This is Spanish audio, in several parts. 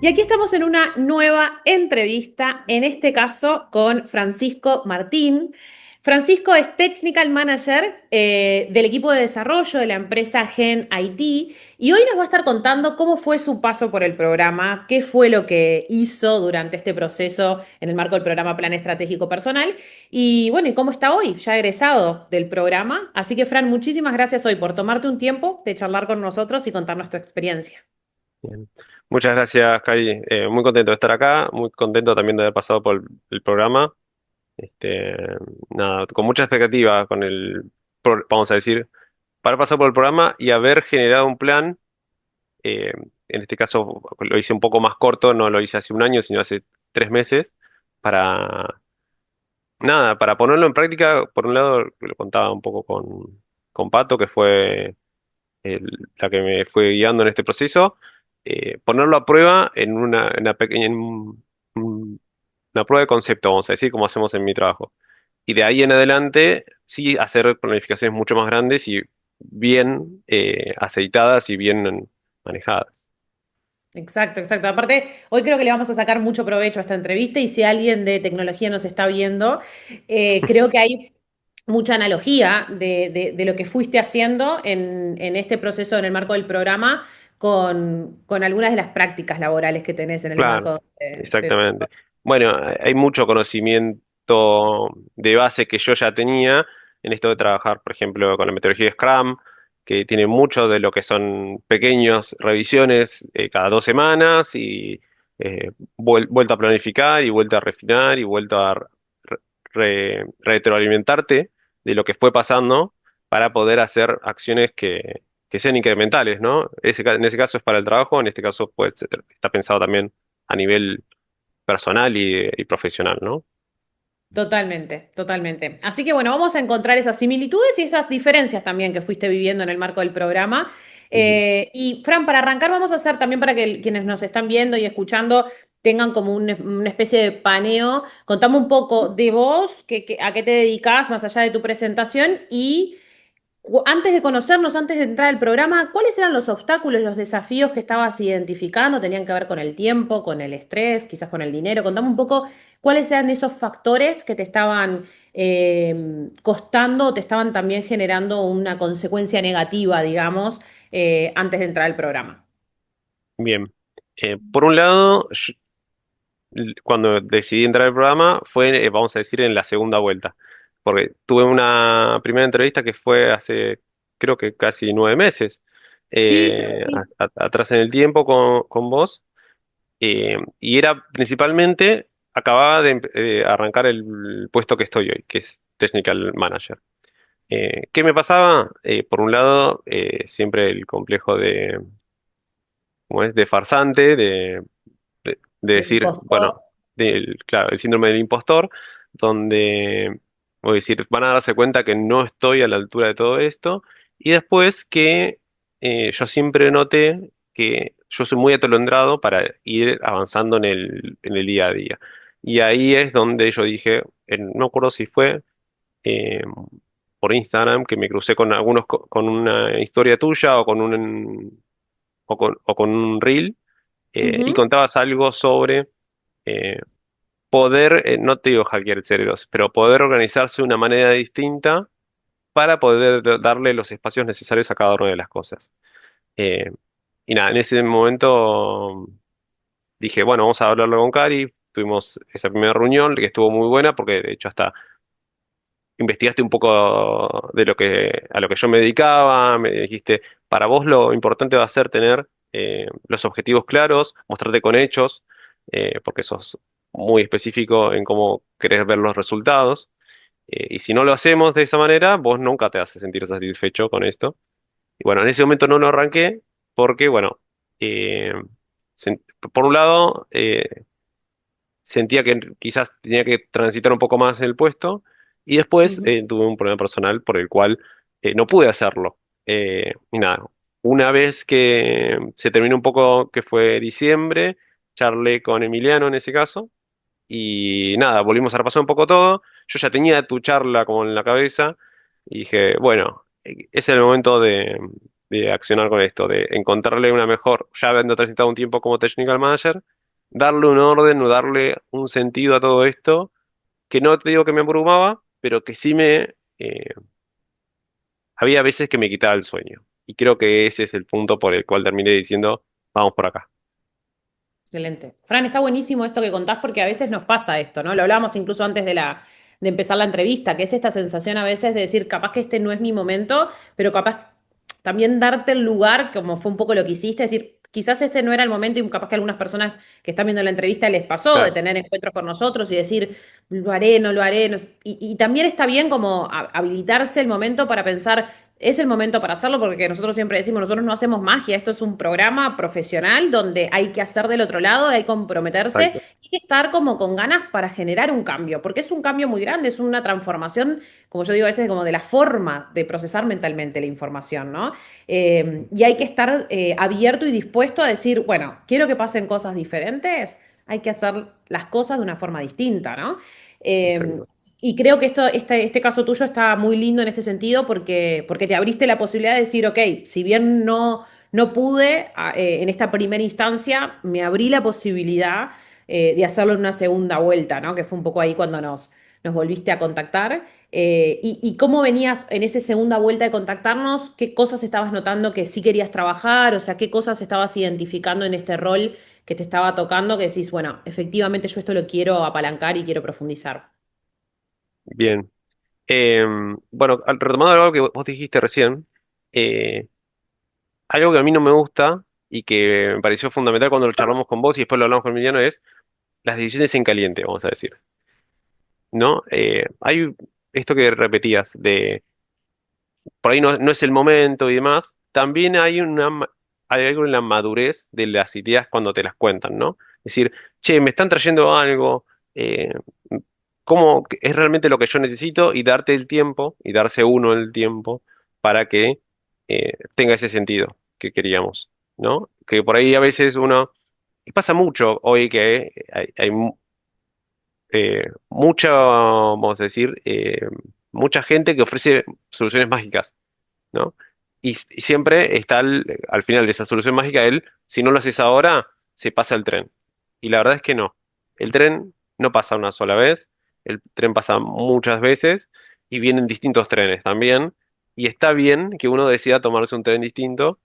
Y aquí estamos en una nueva entrevista, en este caso con Francisco Martín. Francisco es Technical Manager del equipo de desarrollo de la empresa Gen IT y hoy nos va a estar contando cómo fue su paso por el programa, qué fue lo que hizo durante este proceso en el marco del programa Plan Estratégico Personal y bueno, y cómo está hoy, ya egresado del programa. Así que Fran, muchísimas gracias hoy por tomarte un tiempo de charlar con nosotros y contarnos tu experiencia. Bien. Muchas gracias, Kai. Muy contento de estar acá, muy contento también de haber pasado por el programa. Este, nada, con mucha expectativa con vamos a decir, para pasar por el programa y haber generado un plan. eh, en este caso lo hice un poco más corto, no lo hice hace un año, sino hace 3 meses, para nada, para ponerlo en práctica. Por un lado, lo contaba un poco con Pato, que fue la que me fue guiando en este proceso, ponerlo a prueba en una pequeña, una prueba de concepto, vamos a decir, como hacemos en mi trabajo. Y de ahí en adelante, sí hacer planificaciones mucho más grandes y bien aceitadas y bien manejadas. Exacto, exacto. Aparte, hoy creo que le vamos a sacar mucho provecho a esta entrevista y si alguien de tecnología nos está viendo, creo que hay mucha analogía de lo que fuiste haciendo en este proceso, en el marco del programa, con algunas de las prácticas laborales que tenés en el Claro, marco de tu... exactamente. Bueno, hay mucho conocimiento de base que yo ya tenía en esto de trabajar, por ejemplo, con la metodología Scrum, que tiene mucho de lo que son pequeñas revisiones cada 2 semanas y vuelta a planificar y vuelta a refinar y vuelta a retroalimentarte de lo que fue pasando para poder hacer acciones que sean incrementales, ¿no? En ese caso es para el trabajo, en este caso pues está pensado también a nivel personal y profesional, ¿no? Totalmente, totalmente. Así que bueno, vamos a encontrar esas similitudes y esas diferencias también que fuiste viviendo en el marco del programa. Ujú. Y Fran, para arrancar vamos a hacer también para que quienes nos están viendo y escuchando tengan como una especie de paneo. Contame un poco de vos, a qué te dedicas más allá de tu presentación y antes de conocernos, antes de entrar al programa, ¿cuáles eran los obstáculos, los desafíos que estabas identificando? ¿Tenían que ver con el tiempo, con el estrés, quizás con el dinero? Contame un poco cuáles eran esos factores que te estaban costando o te estaban también generando una consecuencia negativa, digamos, antes de entrar al programa. Bien. Por un lado, cuando decidí entrar al programa fue, vamos a decir, en la segunda vuelta, porque tuve una primera entrevista que fue hace, creo que casi 9 meses, Sí, creo que sí. atrás en el tiempo con vos. Y era principalmente, acababa de arrancar el puesto que estoy hoy, que es Technical Manager. ¿Qué me pasaba? Por un lado, siempre el complejo ¿cómo es? De farsante, de Del decir, impostor. bueno, claro, el síndrome del impostor, donde, voy a decir, van a darse cuenta que no estoy a la altura de todo esto, y después que yo siempre noté que yo soy muy atolondrado para ir avanzando en el día a día. Y ahí es donde yo dije, no me acuerdo si fue eh, por Instagram, que me crucé con algunos, con una historia tuya o con un reel, y Ujú. contabas algo sobre eh, poder, no te digo hackear cerebros, pero poder organizarse de una manera distinta para poder darle los espacios necesarios a cada una de las cosas. Eh, y nada, en ese momento dije, bueno, vamos a hablarlo con Cari. Tuvimos esa primera reunión que estuvo muy buena porque de hecho hasta investigaste un poco de a lo que yo me dedicaba, me dijiste, para vos lo importante va a ser tener los objetivos claros, mostrarte con hechos, porque sos muy específico en cómo querés ver los resultados. Y si no lo hacemos de esa manera, vos nunca te vas a sentir satisfecho con esto. Y bueno, en ese momento no lo arranqué porque, bueno, eh, por un lado, sentía que quizás tenía que transitar un poco más en el puesto y después Ujú. tuve un problema personal por el cual no pude hacerlo. Y nada, una vez que se terminó un poco, que fue diciembre, charlé con Emiliano en ese caso y nada, volvimos a repasar un poco todo. Yo ya tenía tu charla como en la cabeza y dije, bueno, es el momento de accionar con esto, de encontrarle una mejor, ya habiendo transitado un tiempo como Technical Manager, darle un orden o darle un sentido a todo esto, que no te digo que me abrumaba, pero que sí había veces que me quitaba el sueño. Y creo que ese es el punto por el cual terminé diciendo, vamos por acá. Excelente. Fran, está buenísimo esto que contás porque a veces nos pasa esto, ¿no? Lo hablábamos incluso antes de empezar la entrevista, que es esta sensación a veces de decir, capaz que este no es mi momento, pero capaz también darte el lugar, como fue un poco lo que hiciste, decir, quizás este no era el momento y capaz que a algunas personas que están viendo la entrevista les pasó de Claro, tener encuentros con nosotros y decir, lo haré, no lo haré. Y también está bien como habilitarse el momento para pensar, es el momento para hacerlo porque nosotros siempre decimos, nosotros no hacemos magia, esto es un programa profesional donde hay que hacer del otro lado, hay que comprometerse exacto, y estar como con ganas para generar un cambio, porque es un cambio muy grande, es una transformación, como yo digo a veces, como de la forma de procesar mentalmente la información, ¿no? Y hay que estar abierto y dispuesto a decir, bueno, quiero que pasen cosas diferentes, hay que hacer las cosas de una forma distinta, ¿no? Eh, exacto. y creo que este caso tuyo está muy lindo en este sentido porque te abriste la posibilidad de decir, ok, si bien no pude en esta primera instancia, me abrí la posibilidad de hacerlo en una segunda vuelta, ¿no? Que fue un poco ahí cuando nos volviste a contactar. Y cómo venías en esa segunda vuelta de contactarnos, qué cosas estabas notando que sí querías trabajar, o sea, qué cosas estabas identificando en este rol que te estaba tocando, que decís, bueno, efectivamente yo esto lo quiero apalancar y quiero profundizar. Bien. Bueno, retomando algo que vos dijiste recién, eh, algo que a mí no me gusta y que me pareció fundamental cuando lo charlamos con vos y después lo hablamos con Emiliano es las decisiones en caliente, vamos a decir, ¿no? Hay esto que repetías de por ahí no es el momento y demás, también hay algo en la madurez de las ideas cuando te las cuentan, ¿no? Es decir, che, me están trayendo algo, eh, ¿cómo es realmente lo que yo necesito? Y darte el tiempo, y darse uno el tiempo para que tenga ese sentido que queríamos, ¿no? Que por ahí a veces y pasa mucho hoy que hay mucha, vamos a decir, mucha gente que ofrece soluciones mágicas, ¿no? Y siempre está al final de esa solución mágica si no lo haces ahora, se pasa el tren. Y la verdad es que no. El tren no pasa una sola vez, el tren pasa muchas veces y vienen distintos trenes también. Y está bien que uno decida tomarse un tren distinto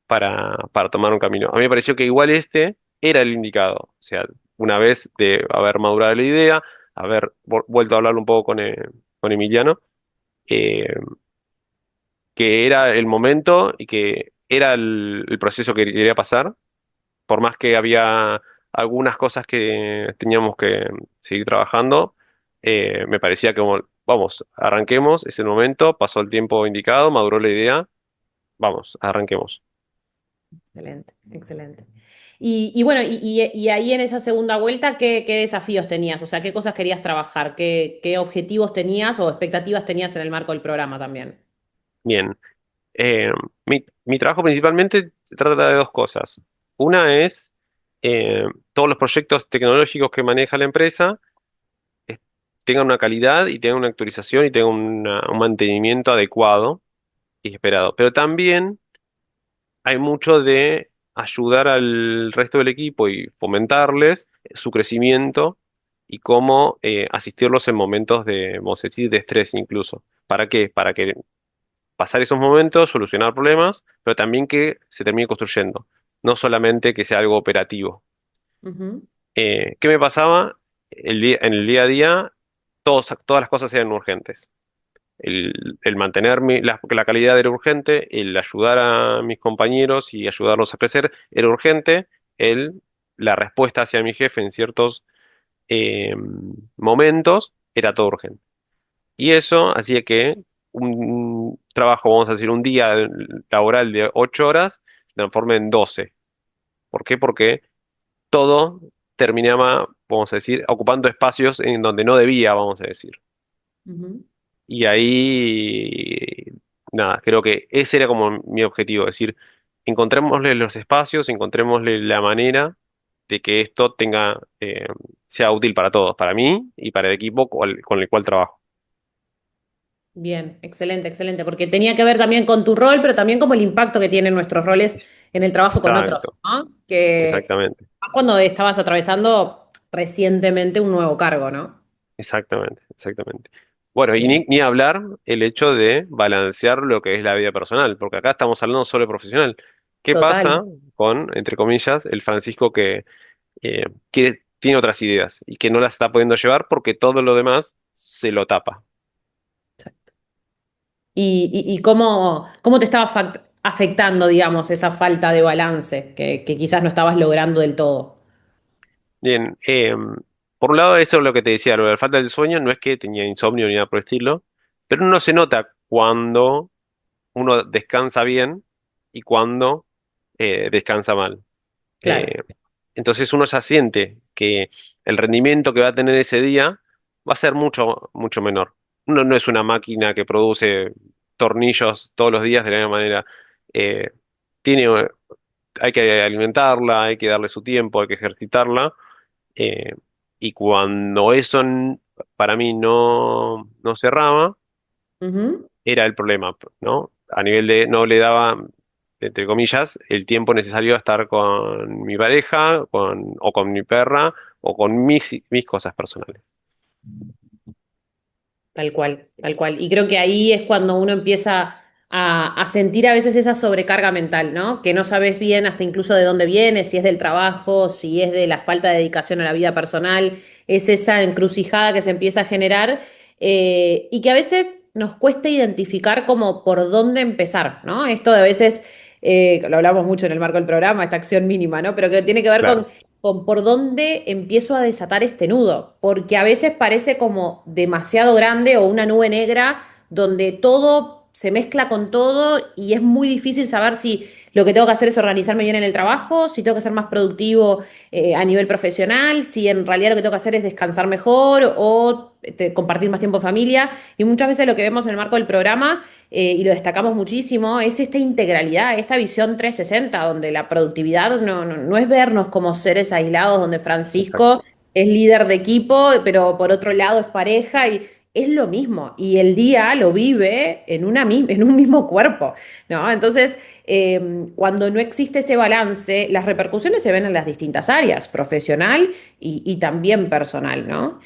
para tomar un camino. A mí me pareció que igual este era el indicado. O sea, una vez de haber madurado la idea, haber vuelto a hablar un poco con Emiliano, eh, que era el momento y que era el proceso que quería pasar, por más que había algunas cosas que teníamos que seguir trabajando, me parecía que, como, vamos, arranquemos, es el momento, pasó el tiempo indicado, maduró la idea, vamos, arranquemos. Excelente, excelente. Y bueno, y ahí en esa segunda vuelta, ¿qué desafíos tenías? O sea, ¿qué cosas querías trabajar? ¿Qué objetivos tenías o expectativas tenías en el marco del programa también? Bien, mi trabajo principalmente se trata de dos cosas. Una es todos los proyectos tecnológicos que maneja la empresa eh, tengan una calidad y tengan una actualización y tengan un mantenimiento adecuado y esperado. Pero también hay mucho de ayudar al resto del equipo y fomentarles su crecimiento y cómo asistirlos en momentos de, vamos a decir, de estrés incluso. ¿Para qué? Para que pasar esos momentos, solucionar problemas, pero también que se termine construyendo, no solamente que sea algo operativo. Ujú, ¿Qué me pasaba? En el día a día, todas las cosas eran urgentes. El mantener la calidad era urgente, el ayudar a mis compañeros y ayudarlos a crecer era urgente, la respuesta hacia mi jefe en ciertos eh, momentos era todo urgente. Y eso hacía que un trabajo, vamos a decir, un día laboral de 8 horas se transforme en 12. ¿Por qué? Porque todo terminaba, vamos a decir, ocupando espacios en donde no debía, vamos a decir. ujú. Y ahí, nada, creo que ese era como mi objetivo, es decir, encontrémosle los espacios, encontrémosle la manera de que esto sea útil para todos, para mí y para el equipo con el cual trabajo. Bien, excelente, excelente, porque tenía que ver también con tu rol, pero también como el impacto que tienen nuestros roles en el trabajo con otros, Exacto, ¿no? Que exactamente, más cuando estabas atravesando recientemente un nuevo cargo, ¿no? exactamente, exactamente. Bueno, y Bien, ni hablar el hecho de balancear lo que es la vida personal, porque acá estamos hablando solo de profesional. ¿Qué total. pasa con, entre comillas, el Francisco que tiene otras ideas y que no las está pudiendo llevar porque todo lo demás se lo tapa? Exacto. ¿Y cómo te estaba afectando, digamos, esa falta de balance que quizás no estabas logrando del todo? Bien, por un lado, eso es lo que te decía, lo de la falta del sueño, no es que tenía insomnio ni nada por el estilo, pero uno se nota cuando uno descansa bien y cuando descansa mal. Claro. Eh, entonces uno ya siente que el rendimiento que va a tener ese día va a ser mucho, mucho menor. Uno no es una máquina que produce tornillos todos los días de la misma manera. Eh, tiene, hay que alimentarla, hay que darle su tiempo, hay que ejercitarla. eh, y cuando eso para mí no cerraba, Ujú. era el problema, ¿no? A nivel de no le daba, entre comillas, el tiempo necesario a estar con mi pareja, o con mi perra, o con mis cosas personales. Tal cual, tal cual. Y creo que ahí es cuando uno empieza a sentir a veces esa sobrecarga mental, ¿no? Que no sabes bien hasta incluso de dónde viene, si es del trabajo, si es de la falta de dedicación a la vida personal, es esa encrucijada que se empieza a generar y que a veces nos cuesta identificar como por dónde empezar, ¿no? Esto de a veces, lo hablamos mucho en el marco del programa, esta acción mínima, ¿no? Pero que tiene que ver Claro. con por dónde empiezo a desatar este nudo, porque a veces parece como demasiado grande o una nube negra donde todo se mezcla con todo y es muy difícil saber si lo que tengo que hacer es organizarme bien en el trabajo, si tengo que ser más productivo a nivel profesional, si en realidad lo que tengo que hacer es descansar mejor o compartir más tiempo en familia. Y muchas veces lo que vemos en el marco del programa y lo destacamos muchísimo, es esta integralidad, esta visión 360 donde la productividad no es vernos como seres aislados, donde Exacto. Francisco es líder de equipo, pero por otro lado es pareja y es lo mismo. Y el día lo vive en un mismo cuerpo, ¿no? Entonces, cuando no existe ese balance, las repercusiones se ven en las distintas áreas, profesional y también personal, ¿no?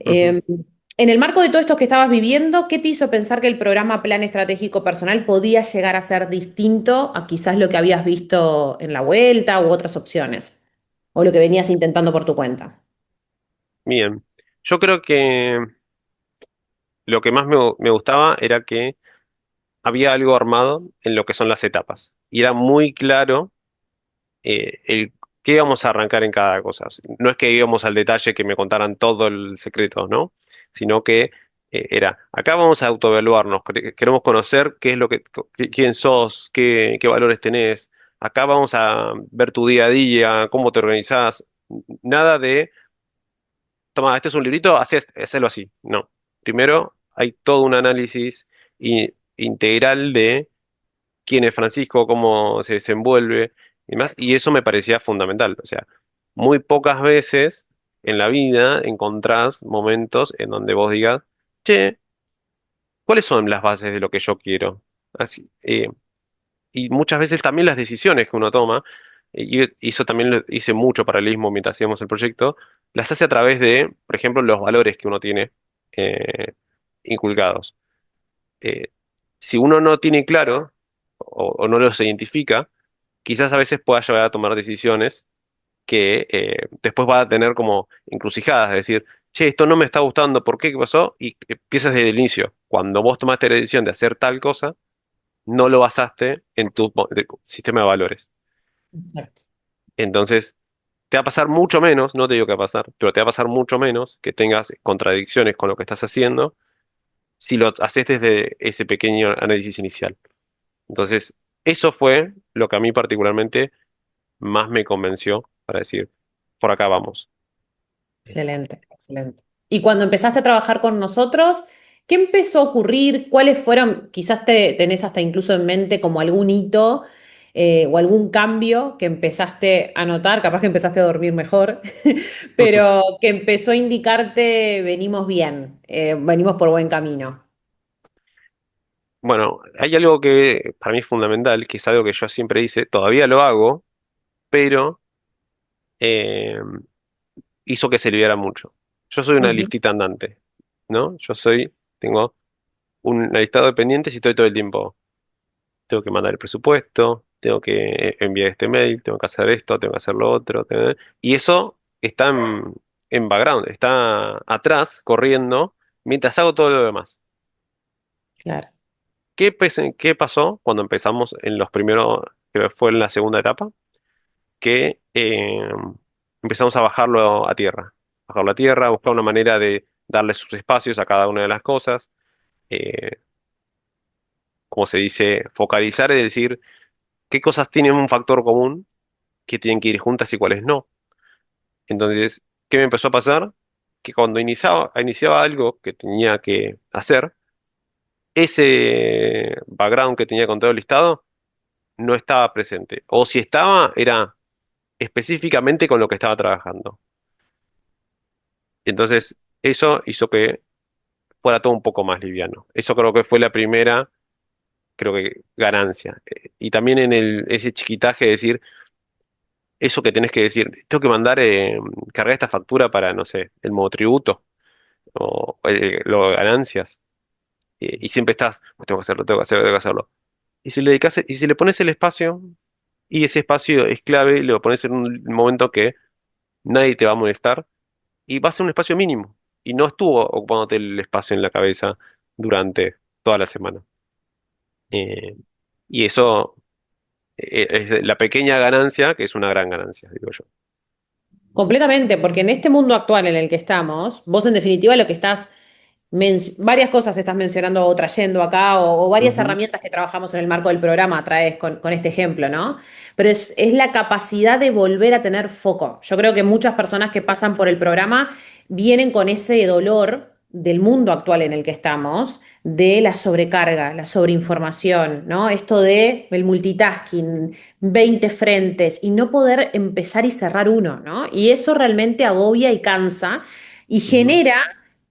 Ujú. En el marco de todo esto que estabas viviendo, ¿qué te hizo pensar que el programa Plan Estratégico Personal podía llegar a ser distinto a quizás lo que habías visto en la vuelta u otras opciones? O lo que venías intentando por tu cuenta. Bien. Yo creo que lo que más me gustaba era que había algo armado en lo que son las etapas. Y era muy claro el qué íbamos a arrancar en cada cosa. No es que íbamos al detalle que me contaran todo el secreto, ¿no? Sino que era, acá vamos a autoevaluarnos, queremos conocer qué es lo quién sos, qué valores tenés. Acá vamos a ver tu día a día, cómo te organizás. Nada de, toma, este es un librito, hacelo así. No. Primero hay todo un análisis integral de quién es Francisco, cómo se desenvuelve y demás, y eso me parecía fundamental. O sea, muy pocas veces en la vida encontrás momentos en donde vos digas, che, ¿cuáles son las bases de lo que yo quiero? Así, y muchas veces también las decisiones que uno toma, y eso también lo hice mucho paralelismo mientras hacíamos el proyecto, las hace a través de, por ejemplo, los valores que uno tiene eh, inculcados. Eh, si uno no tiene claro o no los identifica, quizás a veces pueda llevar a tomar decisiones que después va a tener como encrucijadas, es decir, che, esto no me está gustando, ¿por qué? ¿Qué pasó? Y empiezas desde el inicio. Cuando vos tomaste la decisión de hacer tal cosa, no lo basaste en tu sistema de valores. Exacto. Entonces, te va a pasar mucho menos, no te digo que va a pasar, pero te va a pasar mucho menos que tengas contradicciones con lo que estás haciendo si lo haces desde ese pequeño análisis inicial. Entonces, eso fue lo que a mí particularmente más me convenció para decir, por acá vamos. Excelente, excelente. Y cuando empezaste a trabajar con nosotros, ¿qué empezó a ocurrir? ¿Cuáles fueron, quizás te tenés hasta incluso en mente como algún hito o algún cambio que empezaste a notar? Capaz que empezaste a dormir mejor, pero que empezó a indicarte venimos bien, venimos por buen camino. Bueno, hay algo que para mí es fundamental, que es algo que yo siempre hice, todavía lo hago, pero eh, hizo que se liviara mucho. Yo soy una Ujú. listita andante, ¿no? Tengo un listado de pendientes y estoy todo el tiempo, tengo que mandar el presupuesto, tengo que enviar este mail, tengo que hacer esto, tengo que hacer lo otro, y eso está en background, está atrás, corriendo, mientras hago todo lo demás. Claro. ¿Qué pasó cuando empezamos en los primeros, creo que fue en la segunda etapa? Que empezamos a bajarlo a tierra, buscar una manera de darle sus espacios a cada una de las cosas, eh, como se dice, focalizar, es decir, qué cosas tienen un factor común que tienen que ir juntas y cuáles no. Entonces, ¿qué me empezó a pasar? Que cuando iniciaba algo que tenía que hacer, ese background que tenía con todo el listado no estaba presente. O si estaba, era específicamente con lo que estaba trabajando. Entonces, eso hizo que fuera todo un poco más liviano. Eso creo que fue la primera, creo que, ganancia. Y también en ese chiquitaje de decir, eso que tenés que decir, tengo que mandar, cargar esta factura para, no sé, el monotributo o lo de ganancias. Y siempre estás, "Pues tengo que hacerlo, tengo que hacerlo, tengo que hacerlo". Y si le pones el espacio, y ese espacio es clave, lo pones en un momento que nadie te va a molestar, y va a ser un espacio mínimo. Y no estuvo ocupándote el espacio en la cabeza durante toda la semana. Eh, y eso es la pequeña ganancia, que es una gran ganancia, digo yo. Completamente, porque en este mundo actual en el que estamos, vos en definitiva lo que estás, varias cosas estás mencionando o trayendo acá, o varias Ujú, herramientas que trabajamos en el marco del programa traes con este ejemplo, ¿no? Pero es la capacidad de volver a tener foco. Yo creo que muchas personas que pasan por el programa vienen con ese dolor del mundo actual en el que estamos, de la sobrecarga, la sobreinformación, ¿no? Esto de el multitasking, 20 frentes y no poder empezar y cerrar uno, ¿no? Y eso realmente agobia y cansa y ujú. genera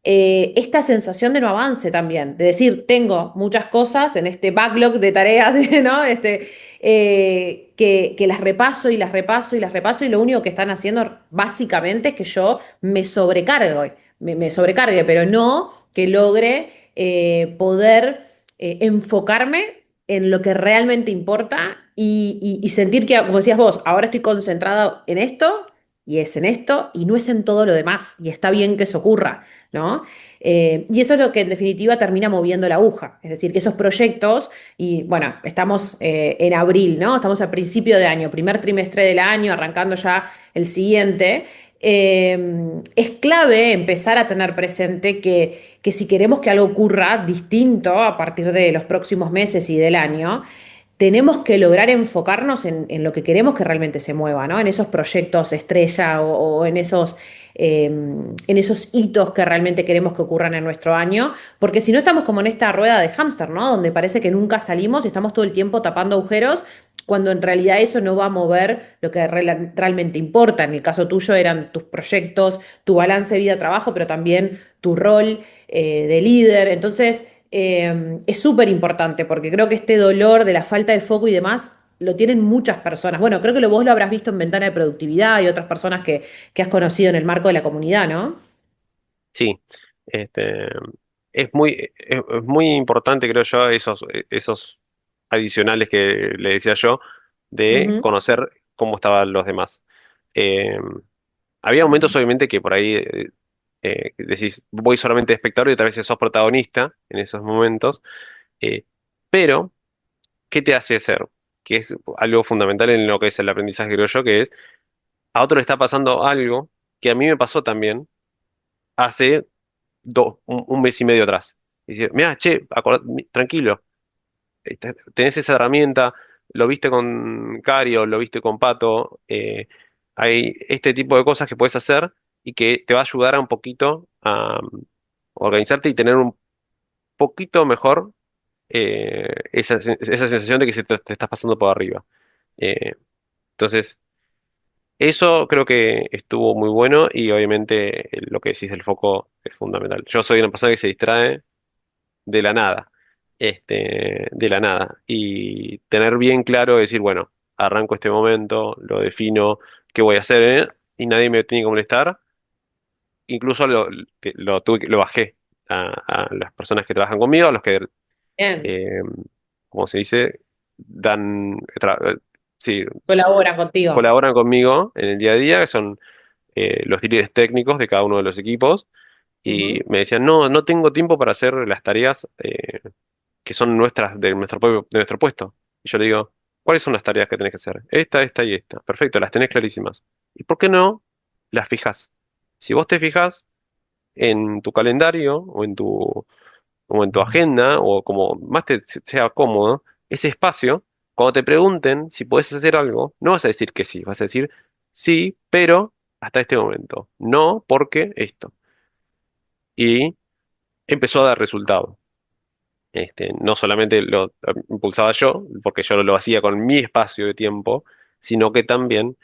esta sensación de no avance también, de decir, tengo muchas cosas en este backlog de tareas, ¿no? Que las repaso y las repaso y las repaso y lo único que están haciendo básicamente es que yo me sobrecargo, me sobrecargue, pero no que logre poder enfocarme en lo que realmente importa y sentir que, como decías vos, ahora estoy concentrada en esto y es en esto y no es en todo lo demás y está bien que eso ocurra, ¿no? Y eso es lo que en definitiva termina moviendo la aguja, es decir, que esos proyectos, y bueno, estamos en abril, ¿no? Estamos al principio de año, primer trimestre del año, arrancando ya el siguiente. Es clave empezar a tener presente que si queremos que algo ocurra distinto a partir de los próximos meses y del año, tenemos que lograr enfocarnos en lo que queremos que realmente se mueva, ¿no? En esos proyectos estrella o en esos hitos que realmente queremos que ocurran en nuestro año, porque si no estamos como en esta rueda de hámster, ¿no? Donde parece que nunca salimos y estamos todo el tiempo tapando agujeros, cuando en realidad eso no va a mover lo que realmente importa. En el caso tuyo eran tus proyectos, tu balance vida-trabajo, pero también tu rol de líder. Entonces, es súper importante porque creo que este dolor de la falta de foco y demás lo tienen muchas personas. Bueno, creo que vos lo habrás visto en Ventana de Productividad y otras personas que has conocido en el marco de la comunidad, ¿no? Sí, este, es muy importante, creo yo, esos adicionales que le decía yo, de Ujú. conocer cómo estaban los demás. Eh, Había momentos, obviamente, que por ahí decís, voy solamente de espectador y otra vez sos protagonista en esos momentos, eh, pero, ¿qué te hace ser? Que es algo fundamental en lo que es el aprendizaje, creo yo, que es, a otro le está pasando algo que a mí me pasó también hace un mes y medio atrás. Y dice, mira, che, tranquilo, tenés esa herramienta, lo viste con Cario, lo viste con Pato, hay este tipo de cosas que puedes hacer y que te va a ayudar a un poquito a organizarte y tener un poquito mejor esa sensación de que te estás pasando por arriba. Eh, entonces, eso creo que estuvo muy bueno y obviamente lo que decís del foco es fundamental. Yo soy una persona que se distrae de la nada. de la nada. Y tener bien claro, decir, bueno, arranco este momento, lo defino, qué voy a hacer, y nadie me tiene que molestar. Incluso lo bajé a las personas que trabajan conmigo, a los que, Bien, eh, como se dice, dan, sí, colaboran contigo. colaboran conmigo en el día a día, que son los líderes técnicos de cada uno de los equipos. Y Ujú. me decían, no, no tengo tiempo para hacer las tareas que son nuestras, de nuestro puesto. Y yo le digo, ¿cuáles son las tareas que tenés que hacer? Esta y esta. Perfecto, las tenés clarísimas. ¿Y por qué no las fijas? Si vos te fijas en tu calendario o en tu agenda o como más te sea cómodo, ese espacio, cuando te pregunten si podés hacer algo, no vas a decir que sí, vas a decir sí, pero hasta este momento. No, porque esto. Y empezó a dar resultado. No solamente lo impulsaba yo, porque yo lo hacía con mi espacio de tiempo, sino que también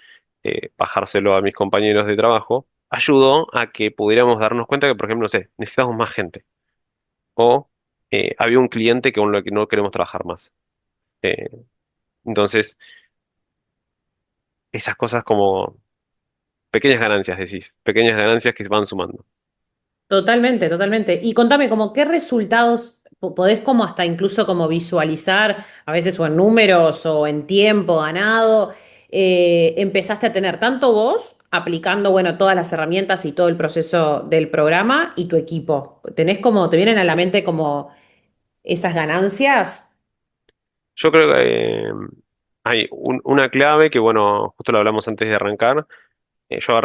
bajárselo a mis compañeros de trabajo ayudó a que pudiéramos darnos cuenta que, por ejemplo, no sé, necesitamos más gente o había un cliente con el que no queremos trabajar más. Eh, entonces, esas cosas como pequeñas ganancias, decís, pequeñas ganancias que se van sumando. Totalmente, totalmente. Y contame, como qué resultados podés como hasta incluso como visualizar, a veces o en números o en tiempo ganado, empezaste a tener tanto vos aplicando, bueno, todas las herramientas y todo el proceso del programa y tu equipo. ¿Tenés como, te vienen a la mente como esas ganancias? Yo creo que hay una clave que, bueno, justo lo hablamos antes de arrancar. Yo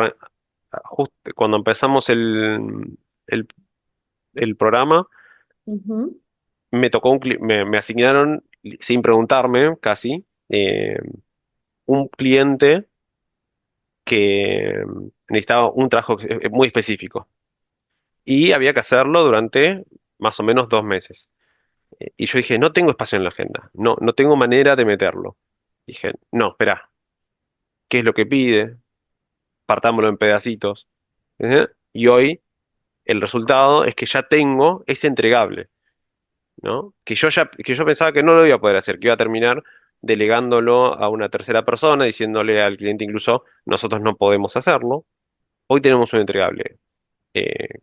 justo cuando empezamos el, el programa, Ujú. me tocó me asignaron, sin preguntarme casi, un cliente que necesitaba un trabajo muy específico. Y había que hacerlo durante más o menos 2 meses. Y yo dije, no tengo espacio en la agenda, no, no tengo manera de meterlo. Dije, no, espera, ¿qué es lo que pide? Partámoslo en pedacitos. Y hoy el resultado es que ya tengo ese entregable, ¿no? Que yo pensaba que no lo iba a poder hacer, que iba a terminar delegándolo a una tercera persona, diciéndole al cliente incluso, nosotros no podemos hacerlo. Hoy tenemos un entregable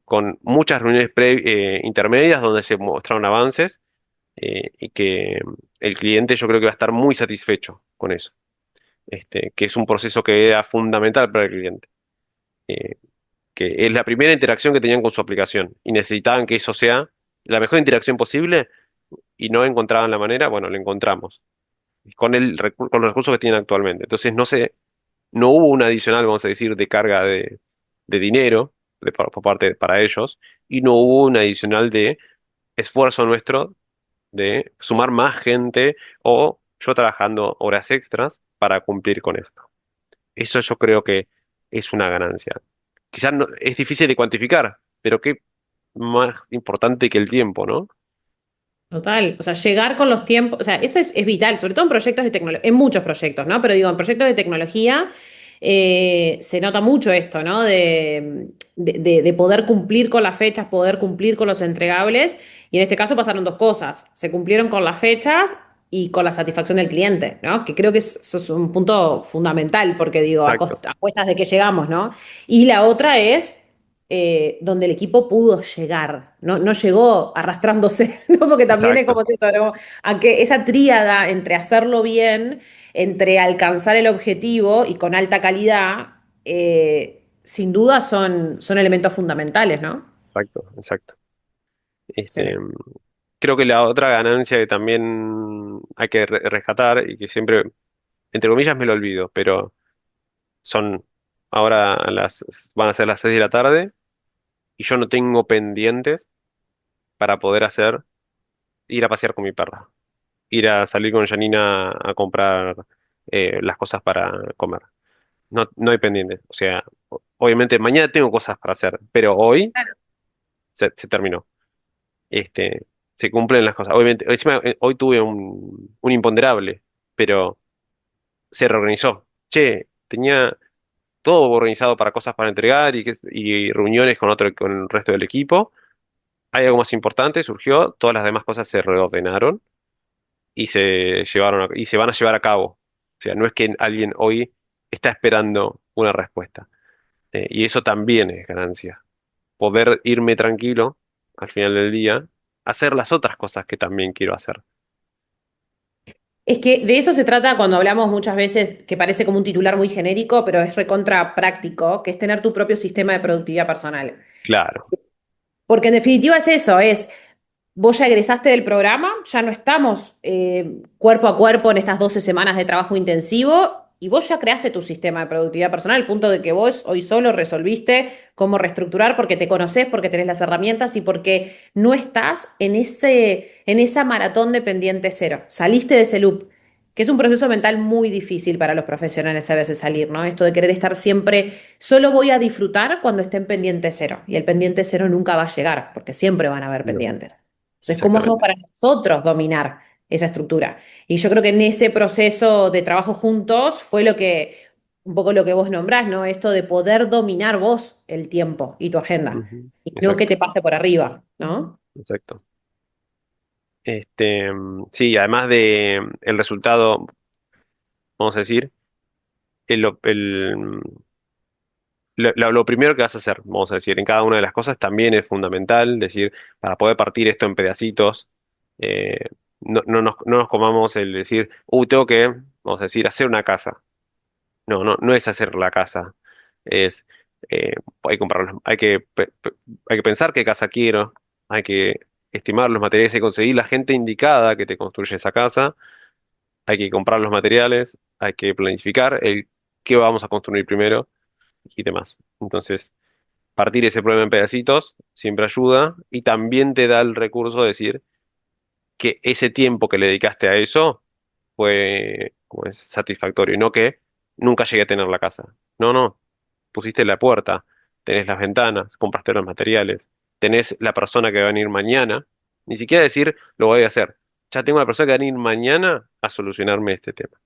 con muchas reuniones intermedias donde se mostraron avances y que el cliente yo creo que va a estar muy satisfecho con eso, que es un proceso que era fundamental para el cliente. Eh, que es la primera interacción que tenían con su aplicación y necesitaban que eso sea la mejor interacción posible y no encontraban la manera, bueno, lo encontramos con con los recursos que tienen actualmente. Entonces no hubo un adicional, vamos a decir, de carga de dinero por parte para ellos y no hubo un adicional de esfuerzo nuestro de sumar más gente o yo trabajando horas extras para cumplir con esto. Eso yo creo que es una ganancia. Quizás es difícil de cuantificar, pero qué más importante que el tiempo, ¿no? Total, o sea, llegar con los tiempos, o sea, eso es vital, sobre todo en proyectos de tecnología, en muchos proyectos, ¿no? Pero digo, en proyectos de tecnología se nota mucho esto, ¿no? De poder cumplir con las fechas, poder cumplir con los entregables, y en este caso pasaron dos cosas, se cumplieron con las fechas y con la satisfacción del cliente, ¿no? Que creo que eso es un punto fundamental, porque digo, Exacto, a cuestas de que llegamos, ¿no? Y la otra es donde el equipo pudo llegar, no, no llegó arrastrándose, ¿no? Porque también es exacto, como eso, ¿no? A que esa tríada entre hacerlo bien, entre alcanzar el objetivo y con alta calidad, sin duda son elementos fundamentales, ¿no? exacto. Este, Excelente. creo que la otra ganancia que también hay que rescatar y que siempre, entre comillas, me lo olvido, pero son ahora van a ser las 6 de la tarde y yo no tengo pendientes para poder ir a pasear con mi perra, ir a salir con Janina a comprar las cosas para comer. No, no hay pendientes. O sea, obviamente mañana tengo cosas para hacer, pero hoy se terminó. Este, se cumplen las cosas. Obviamente, encima, hoy tuve un imponderable, pero se reorganizó. Che, tenía todo organizado para cosas para entregar y reuniones con con el resto del equipo. hay algo más importante, surgió, todas las demás cosas se reordenaron y y se van a llevar a cabo. O sea, no es que alguien hoy está esperando una respuesta. Y eso también es ganancia. Poder irme tranquilo al final del día, hacer las otras cosas que también quiero hacer. Es que de eso se trata cuando hablamos muchas veces, que parece como un titular muy genérico, pero es recontra práctico, que es tener tu propio sistema de productividad personal. Claro, Porque en definitiva es eso, es vos ya egresaste del programa, ya no estamos cuerpo a cuerpo en estas 12 semanas de trabajo intensivo y vos ya creaste tu sistema de productividad personal, al punto de que vos hoy solo resolviste cómo reestructurar porque te conocés, porque tenés las herramientas y porque no estás en esa maratón de pendiente cero. Saliste de ese loop, que es un proceso mental muy difícil para los profesionales a veces salir, ¿no? Esto de querer estar siempre, solo voy a disfrutar cuando esté en pendiente cero. Y el pendiente cero nunca va a llegar, porque siempre van a haber no, pendientes. Entonces, ¿cómo hacemos exactamente. para nosotros dominar esa estructura? Y yo creo que en ese proceso de trabajo juntos fue un poco lo que vos nombrás, ¿no? Esto de poder dominar vos el tiempo y tu agenda, Ujú, y no que exacto, te pase por arriba, ¿no? exacto. Sí, además de el resultado, vamos a decir, el, el- lo primero que vas a hacer, vamos a decir, en cada una de las cosas también es fundamental, decir, para poder partir esto en pedacitos, eh, no nos comamos el decir, tengo que, vamos a decir, hacer una casa. No es hacer la casa, es, hay que comprar, hay que pensar qué casa quiero, hay que estimar los materiales, hay que conseguir la gente indicada que te construye esa casa, hay que comprar los materiales, hay que planificar el qué vamos a construir primero y demás. Entonces, partir ese problema en pedacitos siempre ayuda y también te da el recurso de decir que ese tiempo que le dedicaste a eso fue como es, satisfactorio y no que nunca llegué a tener la casa. No, pusiste la puerta, tenés las ventanas, compraste los materiales, tenés la persona que va a venir mañana, ni siquiera decir lo voy a hacer. Ya tengo la persona que va a venir mañana a solucionarme este tema.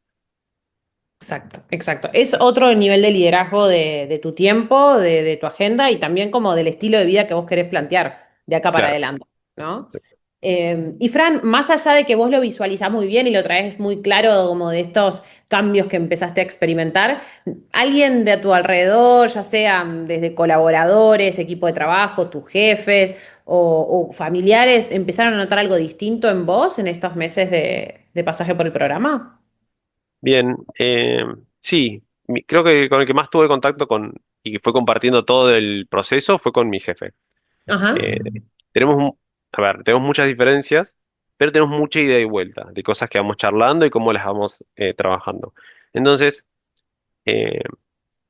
Exacto, exacto. Es otro nivel de liderazgo de tu tiempo, de tu agenda y también como del estilo de vida que vos querés plantear de acá para Claro. adelante, ¿no? Y Fran, más allá de que vos lo visualizás muy bien y lo traes muy claro como de estos cambios que empezaste a experimentar, ¿alguien de a tu alrededor, ya sean desde colaboradores, equipo de trabajo, tus jefes o familiares, empezaron a notar algo distinto en vos en estos meses de pasaje por el programa? Bien, sí, creo que con el que más tuve contacto y que fue compartiendo todo el proceso fue con mi jefe. Ajá. Eh, tenemos, a ver, tenemos muchas diferencias, pero tenemos mucha ida y vuelta de cosas que vamos charlando y cómo las vamos trabajando. Entonces, eh,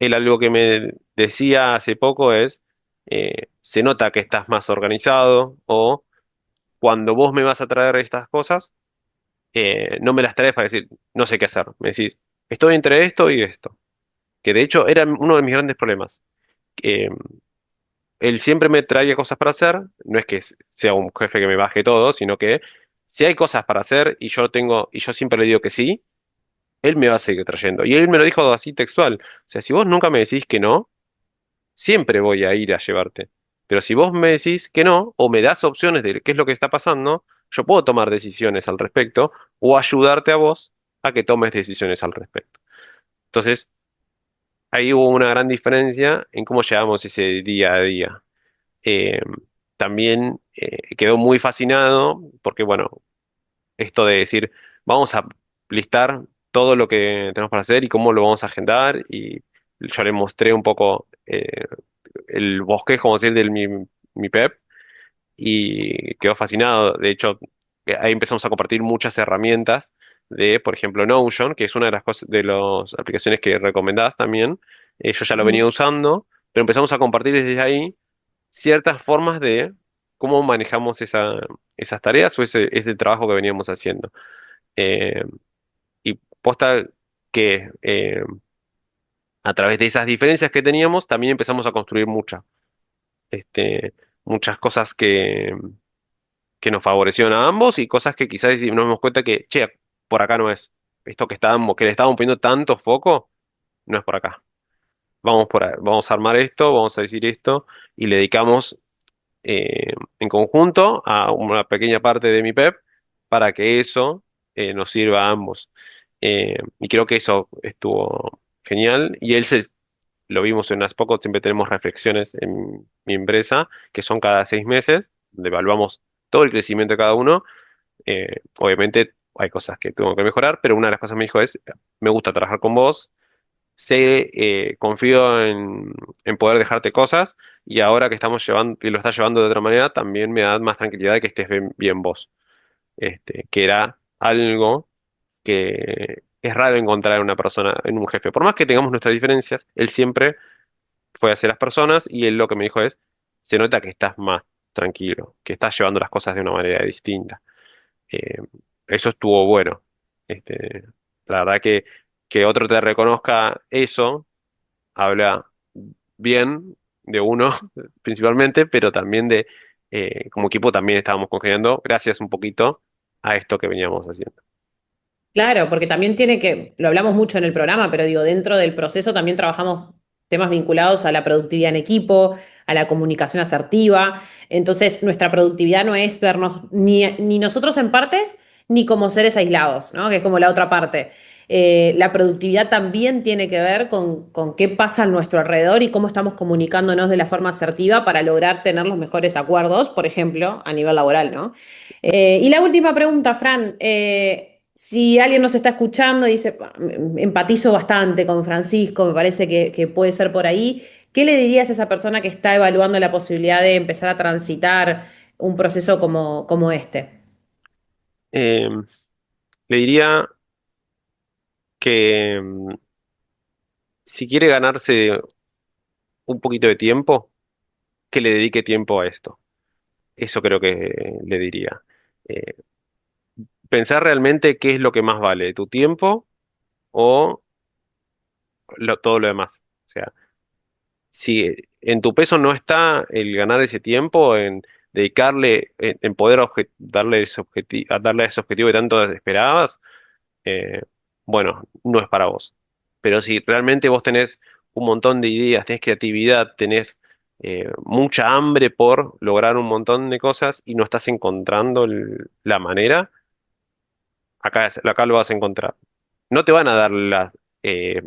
él algo que me decía hace poco es, se nota que estás más organizado o cuando vos me vas a traer estas cosas, no me las traes para decir, no sé qué hacer. Me decís, estoy entre esto y esto. Que de hecho era uno de mis grandes problemas. Eh, Él siempre me traía cosas para hacer, no es que sea un jefe que me baje todo, sino que si hay cosas para hacer y yo siempre le digo que sí, él me va a seguir trayendo. Y él me lo dijo así textual. O sea, si vos nunca me decís que no, siempre voy a ir a llevarte. Pero si vos me decís que no, o me das opciones de qué es lo que está pasando, yo puedo tomar decisiones al respecto o ayudarte a vos a que tomes decisiones al respecto. Entonces, ahí hubo una gran diferencia en cómo llevamos ese día a día. Eh, También quedó muy fascinado porque, bueno, esto de decir, vamos a listar todo lo que tenemos para hacer y cómo lo vamos a agendar y yo le mostré un poco el bosquejo, como decir, mi PEP y quedó fascinado. De hecho, ahí empezamos a compartir muchas herramientas de, por ejemplo, Notion, que es una de las cosas, de las aplicaciones que recomendás también. Yo ya lo venía usando, pero empezamos a compartir desde ahí ciertas formas de cómo manejamos esas tareas o ese trabajo que veníamos haciendo. Eh, y posta que a través de esas diferencias que teníamos, también empezamos a construir este, muchas cosas que nos favorecieron a ambos y cosas que quizás nos dimos cuenta que, che, por acá no es. Esto que le estábamos poniendo tanto foco, no es por acá. Vamos a armar esto, vamos a decir esto, y le dedicamos. en conjunto a una pequeña parte de mi PEP para que eso nos sirva a ambos. Y creo que eso estuvo genial. Y lo vimos en unas pocos, siempre tenemos reflexiones en mi empresa, que son cada 6 meses, donde evaluamos todo el crecimiento de cada uno. Obviamente hay cosas que tengo que mejorar, pero una de las cosas que me dijo es, me gusta trabajar con vos, confío en poder dejarte cosas y ahora que estamos llevando, y lo estás llevando de otra manera, también me da más tranquilidad de que estés bien vos. Que era algo que es raro encontrar en una persona, en un jefe. Por más que tengamos nuestras diferencias, él siempre fue hacia las personas y él lo que me dijo es, se nota que estás más tranquilo, que estás llevando las cosas de una manera distinta. Eh, Eso estuvo bueno. Este, la verdad que otro te reconozca eso, habla bien de uno principalmente, pero también como equipo también estábamos congeniando gracias un poquito a esto que veníamos haciendo. Claro, porque también tiene que, lo hablamos mucho en el programa, pero digo, dentro del proceso también trabajamos temas vinculados a la productividad en equipo, a la comunicación asertiva. Entonces, nuestra productividad no es vernos ni nosotros en partes, ni como seres aislados, ¿no? Que es como la otra parte. La productividad también tiene que ver con qué pasa a nuestro alrededor y cómo estamos comunicándonos de la forma asertiva para lograr tener los mejores acuerdos, por ejemplo, a nivel laboral, ¿no? Y la última pregunta, Fran. Si alguien nos está escuchando y dice, "Ah, empatizo bastante con Francisco, me parece que puede ser por ahí", ¿qué le dirías a esa persona que está evaluando la posibilidad de empezar a transitar un proceso como este? Eh, Le diría que si quiere ganarse un poquito de tiempo, que le dedique tiempo a esto. Eso creo que le diría. Eh, Pensar realmente qué es lo que más vale, tu tiempo o todo lo demás. O sea, si en tu peso no está el ganar ese tiempo, en dedicarle, en poder darle ese objetivo que tanto esperabas, eh, bueno, no es para vos. Pero si realmente vos tenés un montón de ideas, tenés creatividad, tenés mucha hambre por lograr un montón de cosas y no estás encontrando la manera, acá lo vas a encontrar. No te van a dar eh,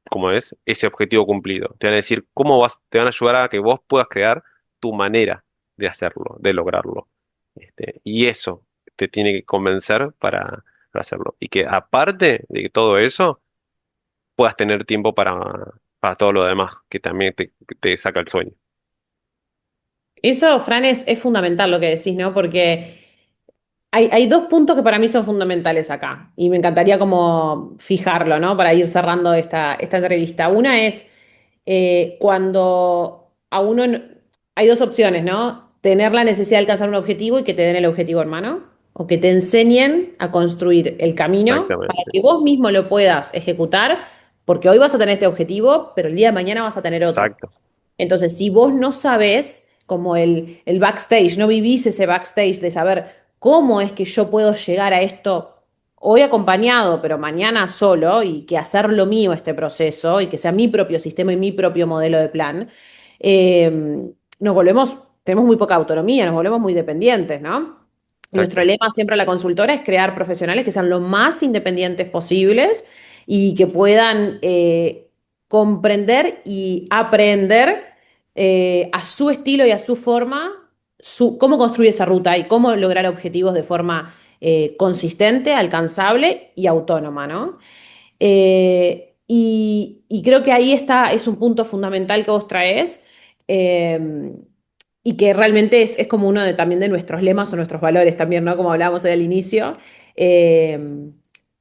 como es, ese objetivo cumplido. Te van a decir te van a ayudar a que vos puedas crear tu manera de hacerlo, de lograrlo. Y eso te tiene que convencer para hacerlo. Y que aparte de todo eso, puedas tener tiempo para todo lo demás, que también te saca el sueño. Eso, Fran, es fundamental lo que decís, ¿no? Porque hay dos puntos que para mí son fundamentales acá y me encantaría como fijarlo, ¿no? Para ir cerrando esta entrevista. Una es cuando a uno hay dos opciones, ¿no? Tener la necesidad de alcanzar un objetivo y que te den el objetivo en mano, o que te enseñen a construir el camino para Exactamente, que vos mismo lo puedas ejecutar, porque hoy vas a tener este objetivo, pero el día de mañana vas a tener otro. exacto, Entonces, si vos no sabés, como el backstage, no vivís ese backstage de saber cómo es que yo puedo llegar a esto hoy acompañado, pero mañana solo, y que hacer lo mío este proceso, y que sea mi propio sistema y mi propio modelo de plan, nos volvemos, tenemos muy poca autonomía, nos volvemos muy dependientes, ¿no? Nuestro exacto, lema siempre en la consultora es crear profesionales que sean lo más independientes posibles y que puedan comprender y aprender a su estilo y a su forma cómo construir esa ruta y cómo lograr objetivos de forma consistente, alcanzable y autónoma, ¿no? Y creo que ahí está, es un punto fundamental que vos traes eh, y que realmente es como uno también de nuestros lemas o nuestros valores también, ¿no? Como hablábamos al inicio, eh,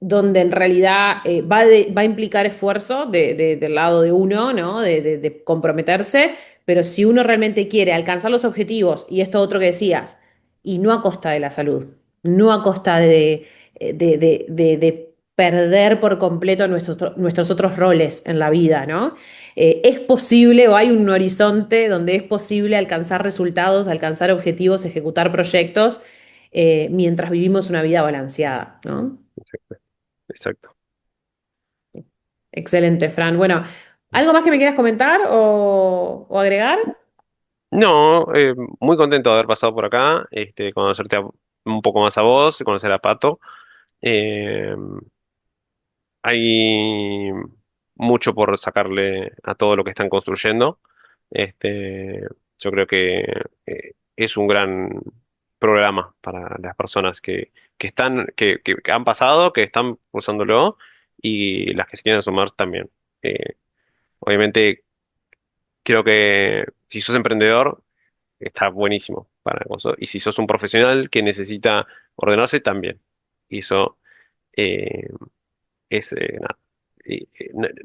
donde en realidad va a implicar esfuerzo del lado de uno, ¿no? De comprometerse, pero si uno realmente quiere alcanzar los objetivos, y esto otro que decías, y no a costa de la salud, no a costa de perder por completo nuestros otros roles en la vida, ¿no? Es posible o hay un horizonte donde es posible alcanzar resultados, alcanzar objetivos, ejecutar proyectos mientras vivimos una vida balanceada, ¿no? exacto, exacto. Excelente, Fran. Bueno, ¿algo más que me quieras comentar o agregar? No, muy contento de haber pasado por acá, conocerte un poco más a vos, conocer a Pato. Eh, Hay mucho por sacarle a todo lo que están construyendo. Este, yo creo que es un gran programa para las personas que han pasado, que están usándolo y las que se quieren sumar también. Obviamente, creo que si sos emprendedor, está buenísimo para eso. Y si sos un profesional que necesita ordenarse, también. Y eso eh, nada.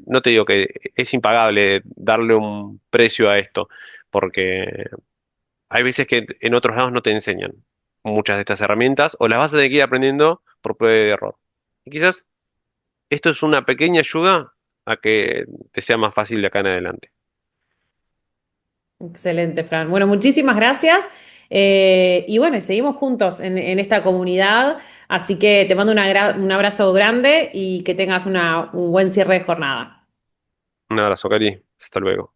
No te digo que es impagable darle un precio a esto, porque hay veces que en otros lados no te enseñan muchas de estas herramientas o las vas a tener que ir aprendiendo por prueba y error. Y quizás esto es una pequeña ayuda a que te sea más fácil de acá en adelante. Excelente, Fran. Bueno, muchísimas gracias. Y bueno, y seguimos juntos en esta comunidad. Así que te mando un abrazo grande y que tengas un buen cierre de jornada. Un abrazo, Cari. Hasta luego.